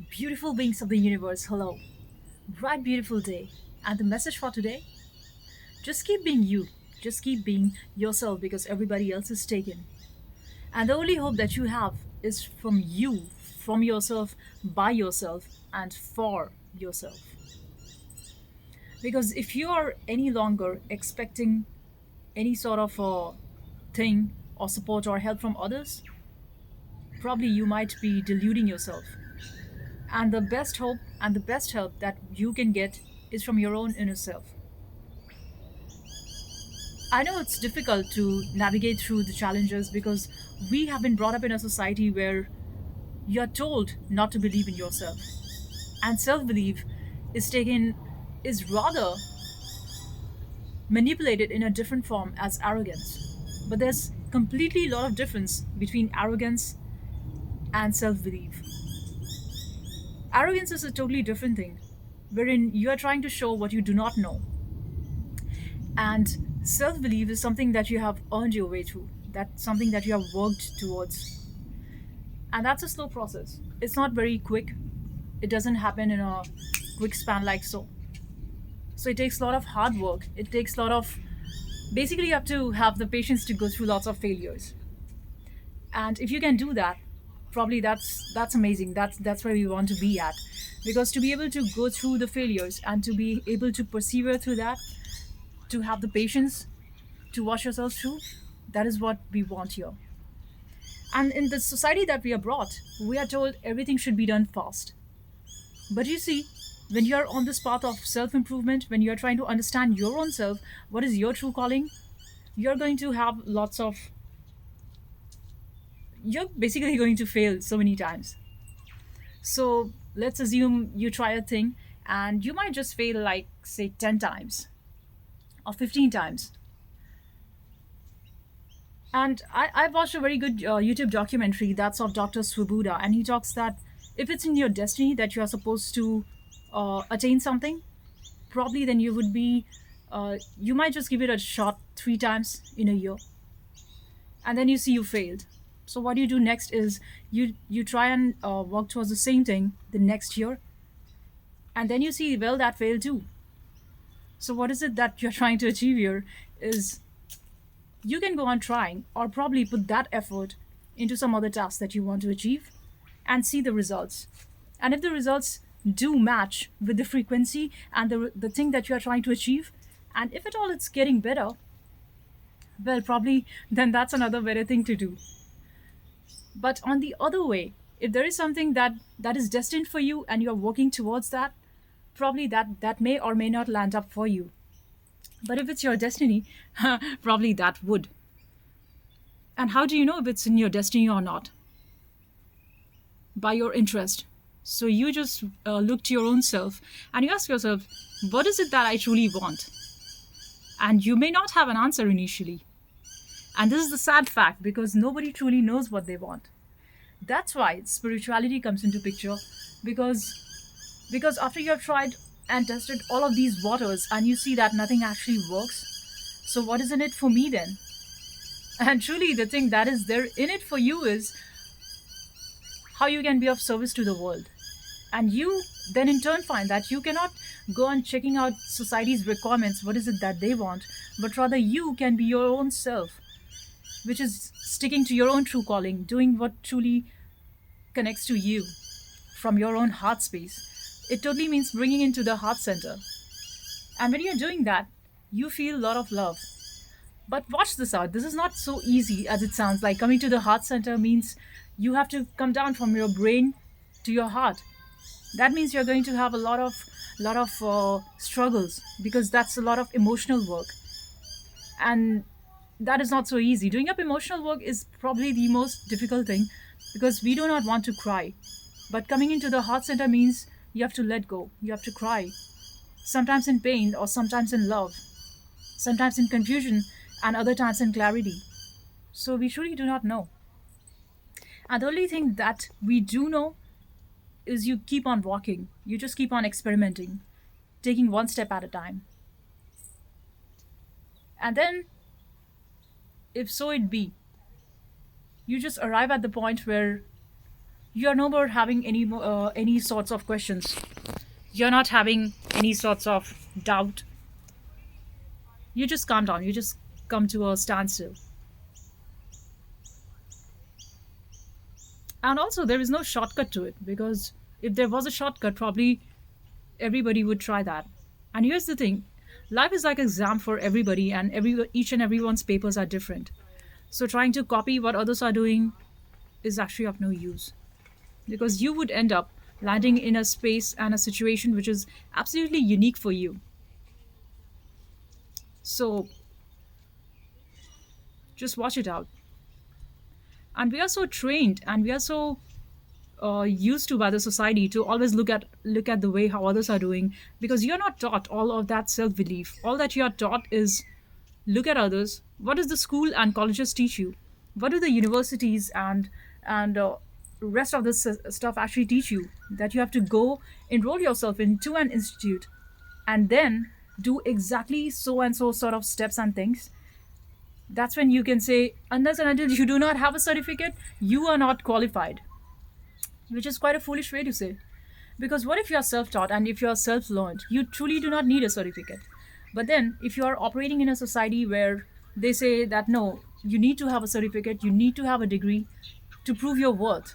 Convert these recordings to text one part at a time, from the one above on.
Beautiful beings of the universe, hello. Bright, beautiful day. And the message for today? Just keep being you. Just keep being yourself because everybody else is taken. And the only hope that you have is from you, from yourself, by yourself, and for yourself. Because if you are any longer expecting any sort of thing or support or help from others, probably you might be deluding yourself. And the best hope and the best help that you can get is from your own inner self. I know it's difficult to navigate through the challenges because we have been brought up in a society where you're told not to believe in yourself. And self belief is rather manipulated in a different form as arrogance. But there's completely a lot of difference between arrogance and self belief. Arrogance is a totally different thing, wherein you are trying to show what you do not know. And self belief is something that you have earned your way through. That's something that you have worked towards. And that's a slow process. It's not very quick. It doesn't happen in a quick span like so. So it takes a lot of hard work. It takes a lot of basically you have to have the patience to go through lots of failures. And if you can do that, probably that's amazing. That's where we want to be at. Because to be able to go through the failures and to be able to persevere through that, to have the patience to watch yourself through, that is what we want here. And in the society that we are brought, we are told everything should be done fast. But you see, when you're on this path of self improvement, when you're trying to understand your own self, what is your true calling, you're going to have you're basically going to fail so many times. So let's assume you try a thing and you might just fail like, say, 10 times or 15 times. And I watched a very good YouTube documentary that's of Dr. Swabuda, and he talks that if it's in your destiny that you are supposed to attain something, probably then you might just give it a shot 3 times in a year, and then you see you failed. So what you do next is you try and work towards the same thing the next year, and then you see, well, that failed too. So what is it that you're trying to achieve here is you can go on trying or probably put that effort into some other task that you want to achieve and see the results. And if the results do match with the frequency and the thing that you are trying to achieve, and if at all it's getting better, well, probably then that's another better thing to do. But on the other way, if there is something that is destined for you and you're working towards that, probably that may or may not land up for you. But if it's your destiny, probably that would. And how do you know if it's in your destiny or not? By your interest. So you just look to your own self and you ask yourself, what is it that I truly want? And you may not have an answer initially. And this is the sad fact because nobody truly knows what they want. That's why spirituality comes into picture because after you have tried and tested all of these waters and you see that nothing actually works, so what is in it for me then? And truly the thing that is there in it for you is how you can be of service to the world. And you then in turn find that you cannot go on checking out society's requirements, what is it that they want, but rather you can be your own self, which is sticking to your own true calling, doing what truly connects to you from your own heart space. It totally means bringing into the heart center. And when you're doing that, you feel a lot of love. But watch this out. This is not so easy as it sounds. Like coming to the heart center means you have to come down from your brain to your heart. That means you're going to have a lot of struggles because that's a lot of emotional work, and that is not so easy. Doing up emotional work is probably the most difficult thing because we do not want to cry. But coming into the heart center means you have to let go. You have to cry. Sometimes in pain or sometimes in love. Sometimes in confusion and other times in clarity. So we truly do not know. And the only thing that we do know is you keep on walking. You just keep on experimenting, taking one step at a time. And then, if so it be, you just arrive at the point where You're no more having any sorts of questions. You're not having any sorts of doubt. You just calm down. You just come to a standstill. And also, there is no shortcut to it, because if there was a shortcut, probably everybody would try that. And here's the thing, life is like an exam for everybody, and each and everyone's papers are different. So trying to copy what others are doing is actually of no use, because you would end up landing in a space and a situation which is absolutely unique for you. So just watch it out. And we are so trained, and we are so used to by the society to always look at the way how others are doing, because you're not taught all of that self belief. All that you are taught is look at others. What does the school and colleges teach you? What do the universities and rest of this stuff actually teach you? That you have to go enroll yourself into an institute and then do exactly so and so sort of steps and things. That's when you can say, unless and until you do not have a certificate, you are not qualified, which is quite a foolish way to say. Because what if you are self taught and if you are self learned? You truly do not need a certificate. But then, if you are operating in a society where they say that no, you need to have a certificate, you need to have a degree to prove your worth.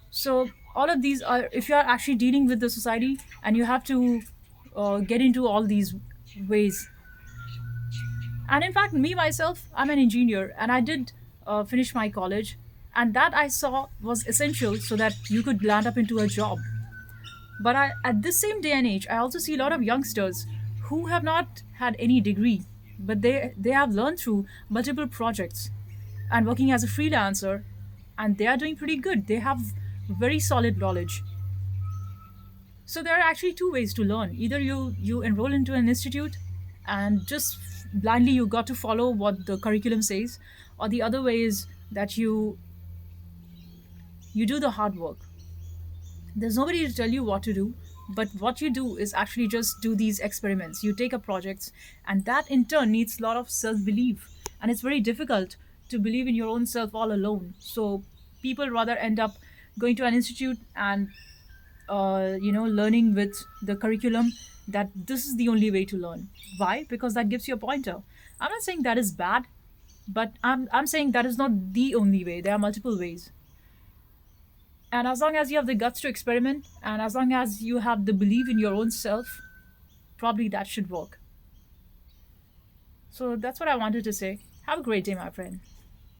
So, all of these are, if you are actually dealing with the society and you have to get into all these ways. And in fact, me myself, I'm an engineer and I did finish my college. And that I saw was essential so that you could land up into a job. But at this same day and age, I also see a lot of youngsters who have not had any degree, but they have learned through multiple projects and working as a freelancer, and they are doing pretty good. They have very solid knowledge. So there are actually two ways to learn. Either you enroll into an institute and just blindly you got to follow what the curriculum says, or the other way is that you do the hard work. There's nobody to tell you what to do, but what you do is actually just do these experiments. You take up projects, and that in turn needs a lot of self belief, and it's very difficult to believe in your own self all alone. So people rather end up going to an institute and learning with the curriculum that this is the only way to learn. Why? Because that gives you a pointer. I'm not saying that is bad, but I'm saying that is not the only way. There are multiple ways. And as long as you have the guts to experiment, and as long as you have the belief in your own self, probably that should work. So that's what I wanted to say. Have a great day, my friend.